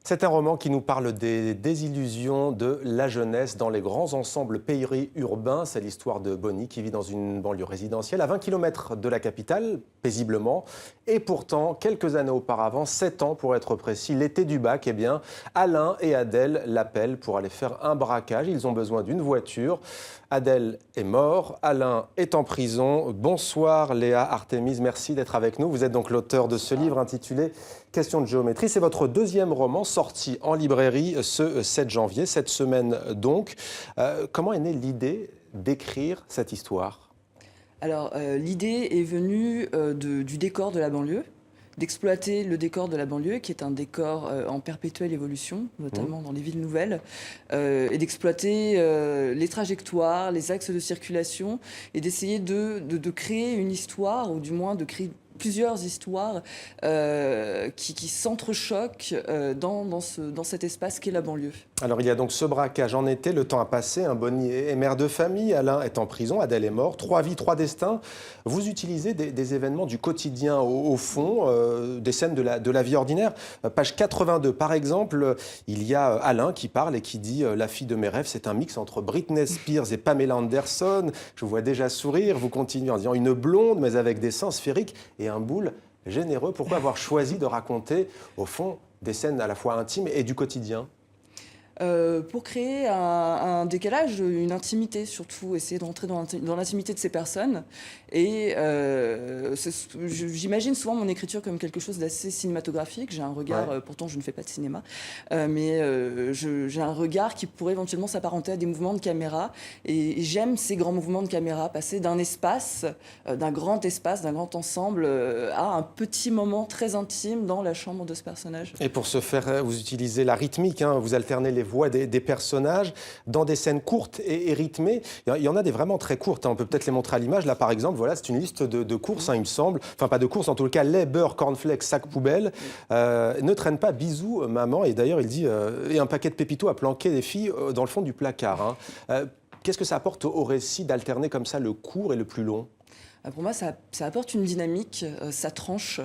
C'est un roman qui nous parle des désillusions de la jeunesse dans les grands ensembles périurbains. C'est l'histoire de Bonnie qui vit dans une banlieue résidentielle à 20 km de la capitale, paisiblement. Et pourtant, quelques années auparavant, 7 ans pour être précis, l'été du bac, eh bien, Alain et Adèle l'appellent pour aller faire un braquage. Ils ont besoin d'une voiture. Adèle est mort, Alain est en prison. Bonsoir Léa Artémise, merci d'être avec nous. Vous êtes donc l'auteur de ce livre intitulé « Question de géométrie ». C'est votre deuxième roman sorti en librairie ce 7 janvier, cette semaine donc. Comment est née l'idée d'écrire cette histoire ? Alors, l'idée est venue du décor de la banlieue, d'exploiter le décor de la banlieue, qui est un décor en perpétuelle évolution, notamment dans les villes nouvelles, et d'exploiter les trajectoires, les axes de circulation, et d'essayer de créer une histoire, ou du moins de créer plusieurs histoires qui s'entrechoquent dans cet espace qu'est la banlieue. Alors il y a donc ce braquage en été, le temps a passé, Bonnie est mère de famille, Alain est en prison, Adèle est mort, 3 vies, 3 destins. Vous utilisez des événements du quotidien au fond, des scènes de la vie ordinaire. Page 82 par exemple, il y a Alain qui parle et qui dit « La fille de mes rêves, c'est un mix entre Britney Spears et Pamela Anderson. Je vous vois déjà sourire, vous continuez en disant une blonde mais avec des seins sphériques et un boule généreux. » Pourquoi avoir choisi de raconter au fond des scènes à la fois intimes et du quotidien ? Pour créer un décalage, une intimité surtout, essayer de rentrer dans l'intimité de ces personnes. Et j'imagine souvent mon écriture comme quelque chose d'assez cinématographique. J'ai un regard, pourtant je ne fais pas de cinéma, mais j'ai un regard qui pourrait éventuellement s'apparenter à des mouvements de caméra. Et j'aime ces grands mouvements de caméra, passer d'un espace, d'un grand ensemble, à un petit moment très intime dans la chambre de ce personnage. Et pour ce faire, vous utilisez la rythmique, vous alternez les voix des personnages dans des scènes courtes et rythmées. Il y en a des vraiment très courtes, on peut peut-être les montrer à l'image. Là, par exemple, voilà, c'est une liste de courses, il me semble. Enfin, pas de courses, en tout cas, lait, beurre, cornflakes, sac poubelle. Ne traîne pas, bisous, maman. Et d'ailleurs, il dit, et un paquet de pépitos à planquer des filles dans le fond du placard. Qu'est-ce que ça apporte au récit d'alterner comme ça le court et le plus long ? Pour moi, ça apporte une dynamique, ça tranche.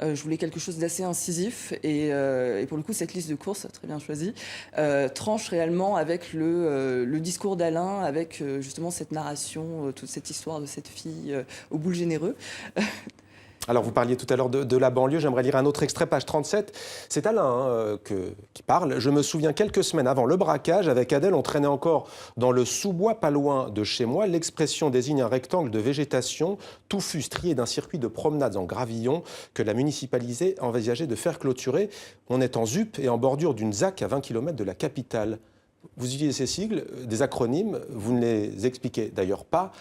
Je voulais quelque chose d'assez incisif et pour le coup, cette liste de courses, très bien choisie, tranche réellement avec le discours d'Alain, avec justement cette narration, toute cette histoire de cette fille au boule généreux. Alors, vous parliez tout à l'heure de la banlieue. J'aimerais lire un autre extrait, page 37. C'est Alain qui parle. « Je me souviens quelques semaines avant le braquage, avec Adèle, on traînait encore dans le sous-bois, pas loin de chez moi. L'expression désigne un rectangle de végétation, touffu, strié d'un circuit de promenades en gravillon que la municipalité envisageait de faire clôturer. On est en ZUP et en bordure d'une ZAC à 20 km de la capitale. » Vous utilisez ces sigles, des acronymes, vous ne les expliquez d'ailleurs pas.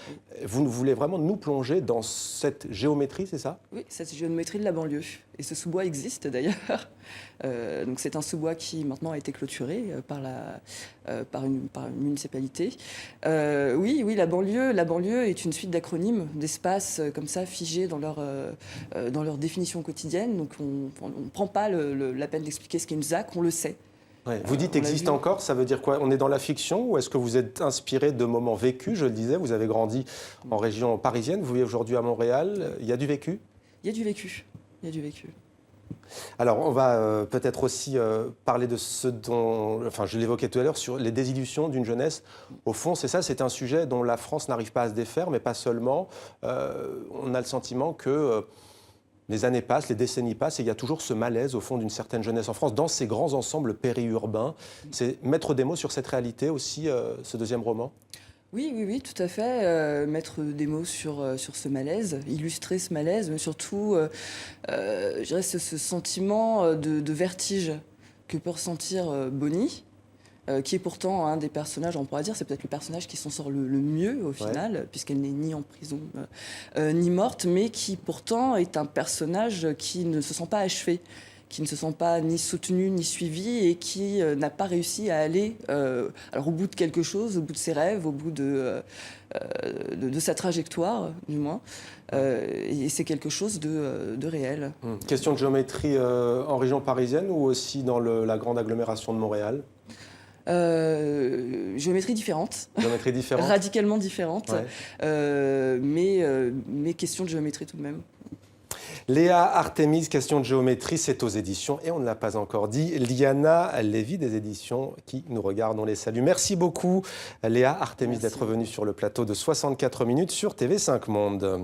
Vous voulez vraiment nous plonger dans cette géométrie, c'est ça ? Oui, cette géométrie de la banlieue. Et ce sous-bois existe d'ailleurs. Donc c'est un sous-bois qui maintenant a été clôturé par une municipalité. Oui, la banlieue est une suite d'acronymes, d'espaces comme ça figés dans leur définition quotidienne. Donc on ne prend pas la peine d'expliquer ce qu'est une ZAC, on le sait. Ouais. Vous dites existe encore, ça veut dire quoi ? On est dans la fiction ou est-ce que vous êtes inspiré de moments vécus ? Je le disais, vous avez grandi en région parisienne, vous vivez aujourd'hui à Montréal. Il y a du vécu ? Il y a du vécu. Alors, on va peut-être aussi parler de ce dont, enfin, je l'évoquais tout à l'heure, sur les désillusions d'une jeunesse. Au fond, c'est ça, c'est un sujet dont la France n'arrive pas à se défaire, mais pas seulement. On a le sentiment que les années passent, les décennies passent, et il y a toujours ce malaise, au fond, d'une certaine jeunesse en France, dans ces grands ensembles périurbains. C'est mettre des mots sur cette réalité aussi, ce deuxième roman ? Oui, tout à fait. Mettre des mots sur ce malaise, illustrer ce malaise, mais surtout, je dirais, ce sentiment de vertige que peut ressentir Bonnie, qui est pourtant un des personnages, on pourra dire, c'est peut-être le personnage qui s'en sort le mieux au final, puisqu'elle n'est ni en prison ni morte, mais qui pourtant est un personnage qui ne se sent pas achevé, qui ne se sent pas ni soutenu ni suivi et qui n'a pas réussi à aller alors au bout de quelque chose, au bout de ses rêves, au bout de sa trajectoire, du moins. Et c'est quelque chose de réel. Question de géométrie en région parisienne ou aussi dans la grande agglomération de Montréal ? Géométrie différente. Géométrie différente. Radicalement différente. Mais question de géométrie tout de même. Léa Artémis, question de géométrie, c'est aux éditions, et on ne l'a pas encore dit, Liana Lévy des éditions qui nous regardent, on les salue. Merci beaucoup Léa Artémis d'être venue sur le plateau de 64 minutes sur TV5 Monde.